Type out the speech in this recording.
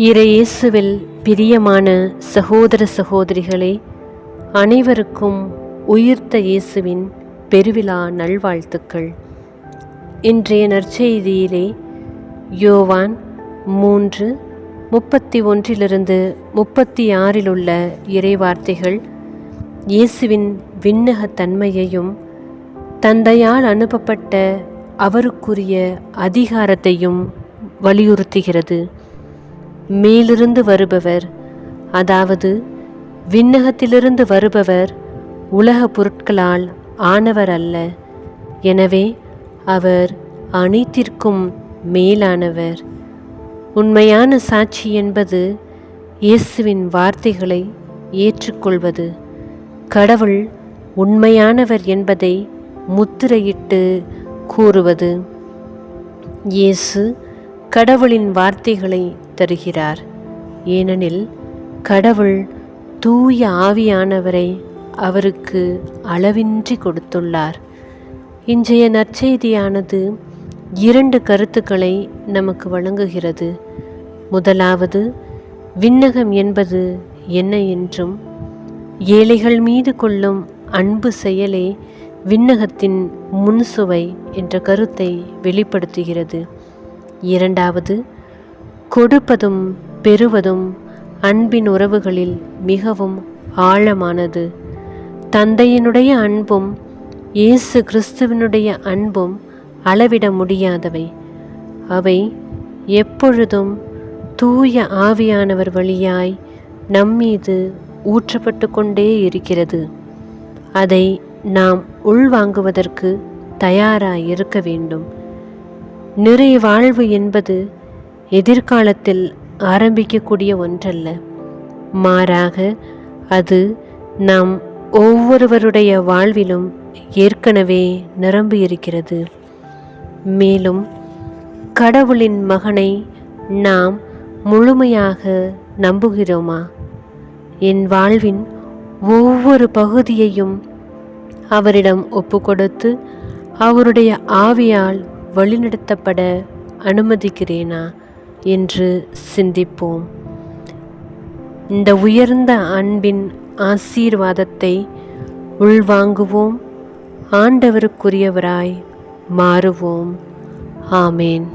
இறையேசுவில் பிரியமான சகோதர சகோதரிகளே, அனைவருக்கும் உயிர்த்த இயேசுவின் பெருவிழா நல்வாழ்த்துக்கள். இன்றைய நற்செய்தியிலே யோவான் 3:31-36 உள்ள இறைவார்த்தைகள் இயேசுவின் விண்ணகத் தன்மையையும் தந்தையால் அனுப்பப்பட்ட அவருக்குரிய அதிகாரத்தையும் வலியுறுத்துகிறது. மேலிருந்து வருபவர், அதாவது விண்ணகத்திலிருந்து வருபவர் உலக பொருட்களால் ஆனவர் அல்ல. எனவே அவர் அனைத்திற்கும் மேலானவர். உண்மையான சாட்சி என்பது இயேசுவின் வார்த்தைகளை ஏற்றுக்கொள்வது, கடவுள் உண்மையானவர் என்பதை முத்திரையிட்டு கூறுவது. இயேசு கடவுளின் வார்த்தைகளை தருகிறார், ஏனெனில் கடவுள் தூய ஆவியானவரை அவருக்கு அளவின்றி கொடுத்துள்ளார். இன்றைய நற்செய்தியானது 2 கருத்துக்களை நமக்கு வழங்குகிறது. முதலாவது, விண்ணகம் என்பது என்ன என்றும், ஏழைகள் மீது கொள்ளும் அன்பு செயலே விண்ணகத்தின் முன்சுவை என்ற கருத்தை வெளிப்படுத்துகிறது. இரண்டாவது, கொடுப்பதும் பெறுவதும் அன்பின் உறவுகளில் மிகவும் ஆழமானது. தந்தையினுடைய அன்பும் இயேசு கிறிஸ்துவினுடைய அன்பும் அளவிட முடியாதவை. அவை எப்பொழுதும் தூய ஆவியானவர் வழியாய் நம்மீது ஊற்றப்பட்டு கொண்டே இருக்கிறது. அதை நாம் உள்வாங்குவதற்கு தயாராய் இருக்க வேண்டும். நிறை வாழ்வு என்பது எதிர்காலத்தில் ஆரம்பிக்கக்கூடிய ஒன்றல்ல, மாறாக அது நாம் ஒவ்வொருவருடைய வாழ்விலும் ஏற்கனவே நிரம்பி இருக்கிறது. மேலும் கடவுளின் மகனை நாம் முழுமையாக நம்புகிறோமா? என் வாழ்வின் ஒவ்வொரு பகுதியையும் அவரிடம் ஒப்புக்கொடுத்து அவருடைய ஆவியால் வழிநடத்தப்பட அனுமதிக்கிறேனா என்று சிந்திப்போம். இந்த உயர்ந்த அன்பின் ஆசீர்வாதத்தை உள்வாங்குவோம். ஆண்டவருக்குரியவராய் மாறுவோம். ஆமேன்.